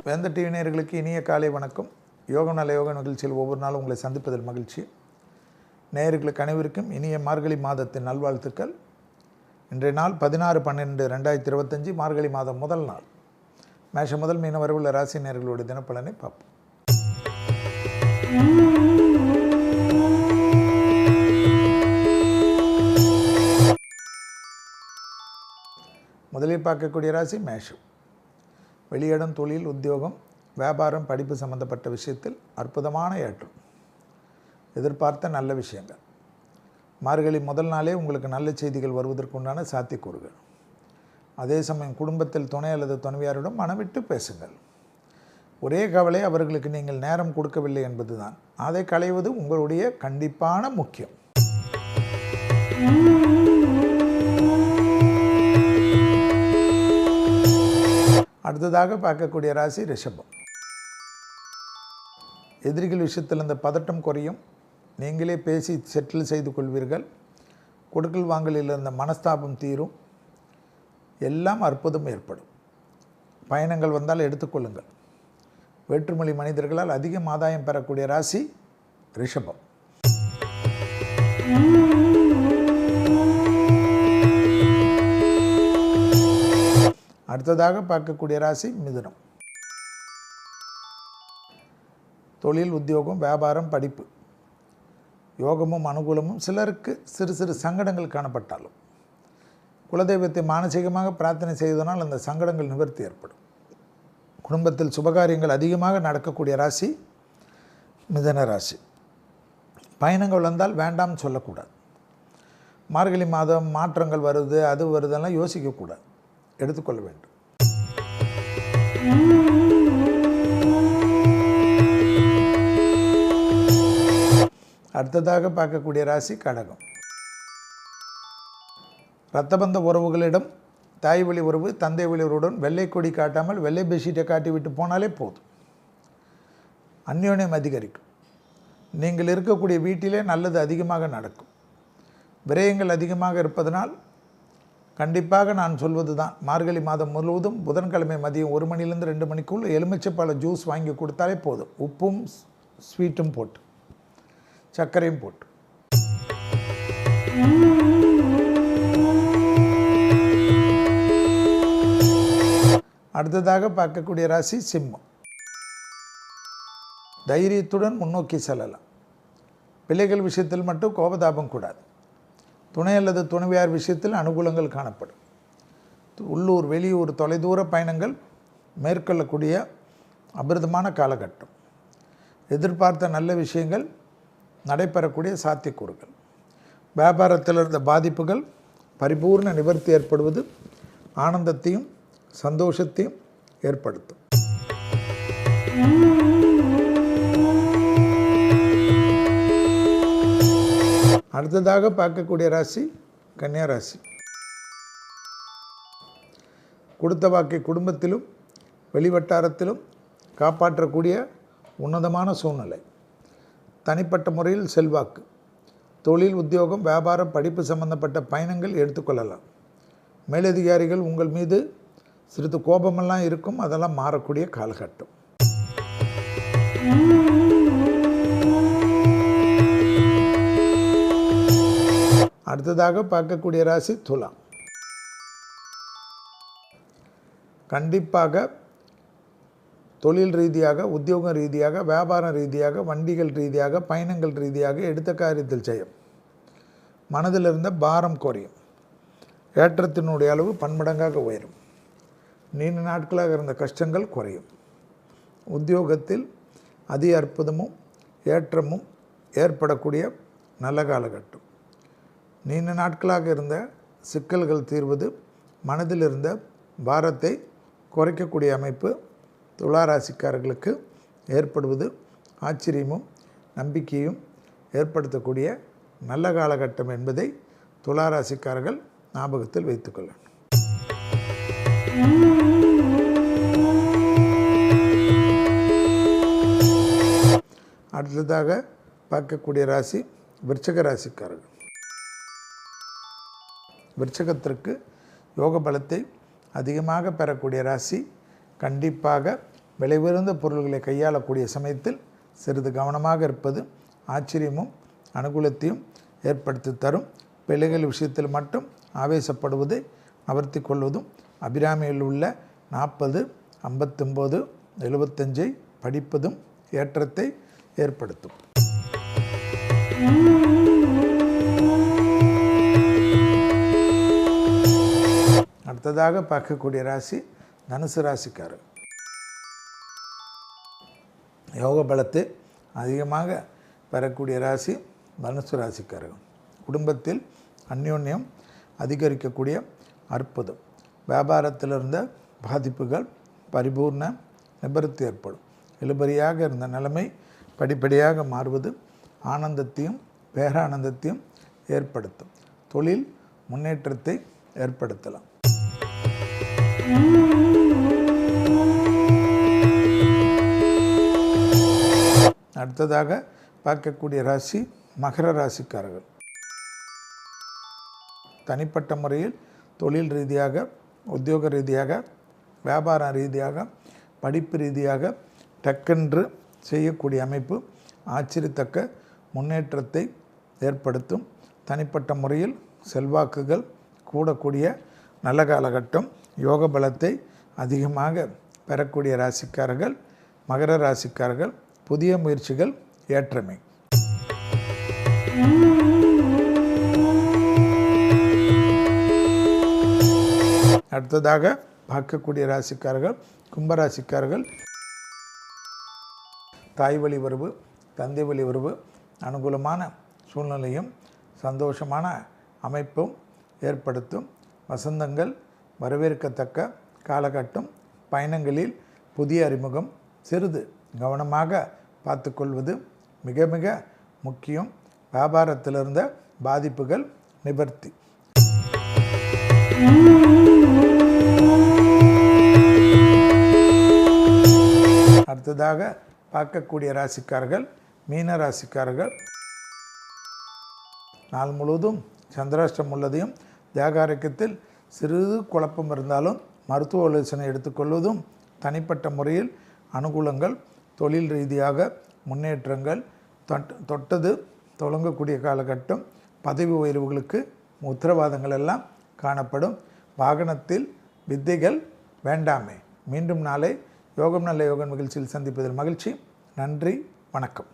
வேந்த TV நேயர்களுக்கு இனிய காலை வணக்கம். யோகம் நல்ல யோக நிகழ்ச்சியில் ஒவ்வொரு நாளும் உங்களை சந்திப்பதில் மகிழ்ச்சி. நேயர்களுக்கு அனைவருக்கும் இனிய மார்கழி மாதத்தின் நல்வாழ்த்துக்கள். இன்றைய நாள் 16/12/2025 மார்கழி மாதம் முதல் நாள். மேஷம் முதல் மீன வரை உள்ள ராசி நேயர்களுடைய தினப்பலனை பார்ப்போம். முதலில் பார்க்கக்கூடிய ராசி மேஷம். வெளியிடம், தொழில், உத்தியோகம், வியாபாரம், படிப்பு சம்பந்தப்பட்ட விஷயத்தில் அற்புதமான ஏற்றம், எதிர்பார்த்த நல்ல விஷயங்கள். மார்கழி முதல் நாளே உங்களுக்கு நல்ல செய்திகள் வருவதற்குண்டான சாத்தியக்கூறுகள். அதே சமயம் குடும்பத்தில் துணை அல்லது துணைவியாரிடம் மனவிட்டு பேசுங்கள். ஒரே கவலை, அவர்களுக்கு நீங்கள் நேரம் கொடுக்கவில்லை என்பதுதான். அதை களைவது உங்களுடைய கண்டிப்பான முக்கியம். அடுத்ததாக பார்க்கக்கூடிய ராசி ரிஷபம். எதிரிகள் விஷயத்தில் இந்த பதட்டம் குறையும். நீங்களே பேசி செட்டில் செய்து கொள்வீர்கள். கொடுக்கல் வாங்கலில் இருந்த மனஸ்தாபம் தீரும். எல்லாம் அற்புதம் ஏற்படும். பயணங்கள் வந்தால் எடுத்துக்கொள்ளுங்கள். வேற்றுமொழி மனிதர்களால் அதிகம் ஆதாயம் பெறக்கூடிய ராசி ரிஷபம். அடுத்ததாக பார்க்கக்கூடிய ராசி மிதுனம். தொழில், உத்தியோகம், வியாபாரம், படிப்பு, யோகமும் அனுகூலமும். சிலருக்கு சிறு சிறு சங்கடங்கள் காணப்பட்டாலும் குலதெய்வத்தை மானசீகமாக பிரார்த்தனை செய்வதனால் அந்த சங்கடங்கள் நிவர்த்தி ஏற்படும். குடும்பத்தில் சுபகாரியங்கள் அதிகமாக நடக்கக்கூடிய ராசி மிதுன ராசி. பயணங்கள் வந்தால் வேண்டாம் சொல்லக்கூடாது. மார்கழி மாதம் மாற்றங்கள் வருது, அது வருதெல்லாம் யோசிக்கக்கூடாது, எடுத்துக்கொள்ள வேண்டும். அடுத்ததாக பார்க்கக்கூடிய ராசி கடகம். இரத்தபந்த உறவுகளிடம், தாய் வழி உறவு, தந்தை வழி உறவுடன் வெள்ளை கொடி காட்டாமல் வெள்ளை பெட்ஷீட்டை காட்டி விட்டு போனாலே போதும். அந்யோன்யம் அதிகரிக்கும். நீங்கள் இருக்கக்கூடிய வீட்டிலே நல்லது அதிகமாக நடக்கும். விரயங்கள் அதிகமாக இருப்பதனால் கண்டிப்பாக நான் சொல்வது தான், மார்கழி மாதம் முழுவதும் புதன்கிழமை மதியம் 1 மணிலேருந்து 2 மணிக்குள் எலுமிச்சைப்பழ ஜூஸ் வாங்கி கொடுத்தாலே போதும். உப்பும் ஸ்வீட்டும் போட்டு, சர்க்கரையும் போட்டு. அடுத்ததாக பார்க்கக்கூடிய ராசி சிம்மம். தைரியத்துடன் முன்னோக்கி செல்லலாம். பிள்ளைகள் விஷயத்தில் மட்டும் கோபதாபம் கூடாது. துணை அல்லது துணைவியார் விஷயத்தில் அனுகூலங்கள் காணப்படும். உள்ளூர், வெளியூர், தொலைதூர பயணங்கள் மேற்கொள்ளக்கூடிய அபிரதமான காலகட்டம். எதிர்பார்த்த நல்ல விஷயங்கள் நடைபெறக்கூடிய சாத்தியக்கூறுகள். வியாபாரத்தில் இருந்த பாதிப்புகள் பரிபூர்ண நிவர்த்தி ஏற்படுவது ஆனந்தத்தையும் சந்தோஷத்தையும் ஏற்படுத்தும். அடுத்ததாக பார்க்கக்கூடிய ராசி கன்னியா ராசி. கொடுத்த வாக்கை குடும்பத்திலும் வெளிவட்டாரத்திலும் காப்பாற்றக்கூடிய உன்னதமான சூழ்நிலை. தனிப்பட்ட முறையில் செல்வாக்கு. தொழில், உத்தியோகம், வியாபாரம், படிப்பு சம்பந்தப்பட்ட பயணங்கள் எடுத்துக்கொள்ளலாம். மேலதிகாரிகள் உங்கள் மீது சிறிது கோபமெல்லாம் இருக்கும், அதெல்லாம் மாறக்கூடிய காலகட்டம். அடுத்ததாக பார்க்கக்கூடிய ராசி துலாம். கண்டிப்பாக தொழில் ரீதியாக, உத்தியோக ரீதியாக, வியாபாரம் ரீதியாக, வண்டிகள் ரீதியாக, பயணங்கள் ரீதியாக எடுத்த காரியத்தில் செய்யும். மனதில் இருந்த பாரம் குறையும். ஏற்றத்தினுடைய அளவு பன்மடங்காக உயரும். நீண்ட நாட்களாக இருந்த கஷ்டங்கள் குறையும். உத்தியோகத்தில் அதி அற்புதமும் ஏற்றமும் ஏற்படக்கூடிய நல்ல காலகட்டம். நீண்ட நாட்களாக இருந்த சிக்கல்கள் தீர்வது, மனதில் இருந்த பாரத்தை குறைக்கக்கூடிய அமைப்பு துளாராசிக்காரர்களுக்கு ஏற்படுவது ஆச்சரியமும் நம்பிக்கையும் ஏற்படுத்தக்கூடிய நல்ல காலகட்டம் என்பதை துளாராசிக்காரர்கள் ஞாபகத்தில் வைத்துக்கொள்ள. அடுத்ததாக பார்க்கக்கூடிய ராசி விருச்சிக ராசிக்காரர்கள். விருச்சிகத்திற்கு யோக பலத்தை அதிகமாக பெறக்கூடிய ராசி. கண்டிப்பாக விலை உயர்ந்த பொருள்களை கையாளக்கூடிய சமயத்தில் சிறிது கவனமாக இருப்பது ஆச்சரியமும் அனுகூலத்தையும் ஏற்படுத்தி தரும். பிள்ளைகள் விஷயத்தில் மட்டும் ஆவேசப்படுவதை நவர்த்தி கொள்வதும் அபிராமியில் உள்ள 40, 59, 75 படிப்பதும் ஏற்றத்தை ஏற்படுத்தும். அடுத்ததாக பார்க்கக்கூடிய ராசி தனுசு ராசிக்காரர். யோக பலத்தை அதிகமாக பெறக்கூடிய ராசி தனுசு ராசிக்காரர்கள். குடும்பத்தில் அந்யோன்யம் அதிகரிக்கக்கூடிய அற்புதம். வியாபாரத்தில் இருந்த பாதிப்புகள் பரிபூர்ண நிபர்த்தி ஏற்படும். இழுபறியாக இருந்த நிலைமை படிப்படியாக மாறுவது ஆனந்தத்தையும் பேரானந்தத்தையும் ஏற்படுத்தும். தொழில் முன்னேற்றத்தை ஏற்படுத்தலாம். அடுத்ததாக பார்க்கக்கூடிய ராசி மகர ராசிக்காரர்கள். தனிப்பட்ட முறையில் தொழில் ரீதியாக, உத்தியோக ரீதியாக, வியாபார ரீதியாக, படிப்பு ரீதியாக டக்கென்று செய்யக்கூடிய அமைப்பு ஆச்சரியத்தக்க முன்னேற்றத்தை ஏற்படுத்தும். தனிப்பட்ட முறையில் செல்வாக்குகள் கூடக்கூடிய நல்ல காலகட்டம். யோக பலத்தை அதிகமாக பெறக்கூடிய ராசிக்காரர்கள் மகர ராசிக்காரர்கள். புதிய முயற்சிகள் ஏற்றமே. அடுத்ததாக பார்க்கக்கூடிய ராசிக்காரர்கள் கும்பராசிக்காரர்கள். தாய் வழி உறவு, தந்தை வழி உறவு அனுகூலமான சூழ்நிலையும் சந்தோஷமான அமைப்பும் ஏற்படுத்தும். வசந்தங்கள் வரவேற்கத்தக்க காலகட்டம். பயணங்களில் புதிய அறிமுகம். சிறிது கவனமாக பார்த்துக்கொள்வது மிக மிக முக்கியம். வியாபாரத்தில் இருந்த பாதிப்புகள் நிவர்த்தி. அடுத்ததாக பார்க்கக்கூடிய ராசிக்காரர்கள் மீன ராசிக்காரர்கள். நாள் முழுவதும் சந்திராஷ்டம் உள்ளதையும் ஜாகாரக்கத்தில் சிறிது குழப்பம் இருந்தாலும் மருத்துவ ஆலோசனை எடுத்துக்கொள்வதும் தனிப்பட்ட முறையில் அனுகூலங்கள், தொழில் ரீதியாக முன்னேற்றங்கள், தொட்டது தொடங்கக்கூடிய காலகட்டம். பதவி உயர்வுகளுக்கு உத்தரவாதங்கள் எல்லாம் காணப்படும். வாகனத்தில் வித்தைகள் வேண்டாமே. மீண்டும் நாளை யோகம் நல்ல யோகம் நிகழ்ச்சியில் சந்திப்பதில் மகிழ்ச்சி. நன்றி, வணக்கம்.